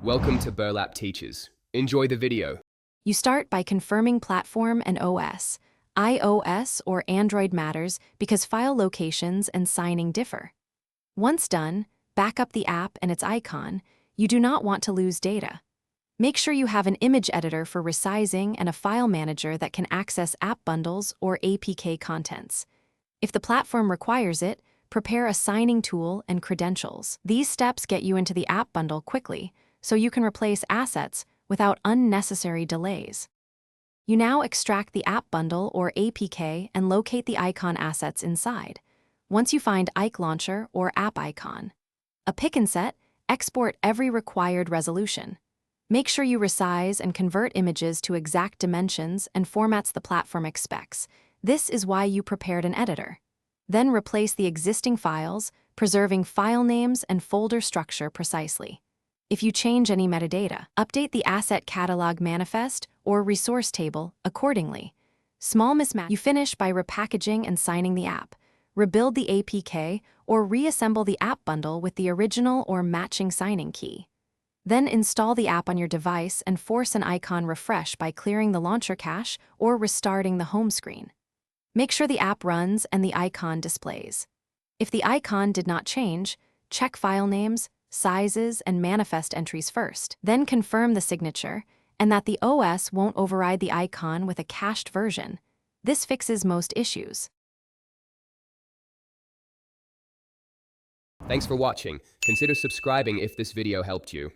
Welcome to Burlap Teachers. Enjoy the video. You start by confirming platform and OS. iOS or Android matters because file locations and signing differ. Once done, back up the app and its icon. You do not want to lose data. Make sure you have an image editor for resizing and a file manager that can access app bundles or APK contents. If the platform requires it, prepare a signing tool and credentials. These steps get you into the app bundle quickly, so you can replace assets without unnecessary delays. You now extract the app bundle or APK and locate the icon assets inside. Once you find Ike Launcher or App Icon, a pick and set, export every required resolution. Make sure you resize and convert images to exact dimensions and formats the platform expects. This is why you prepared an editor. Then replace the existing files, preserving file names and folder structure precisely. If you change any metadata, update the asset catalog manifest or resource table accordingly. Small mismatch. You finish by repackaging and signing the app. Rebuild the APK or reassemble the app bundle with the original or matching signing key. Then install the app on your device and force an icon refresh by clearing the launcher cache or restarting the home screen. Make sure the app runs and the icon displays. If the icon did not change, check file names, sizes, and manifest entries first. Then confirm the signature and that the OS won't override the icon with a cached version. This fixes most issues. Thanks for watching. Consider subscribing if this video helped you.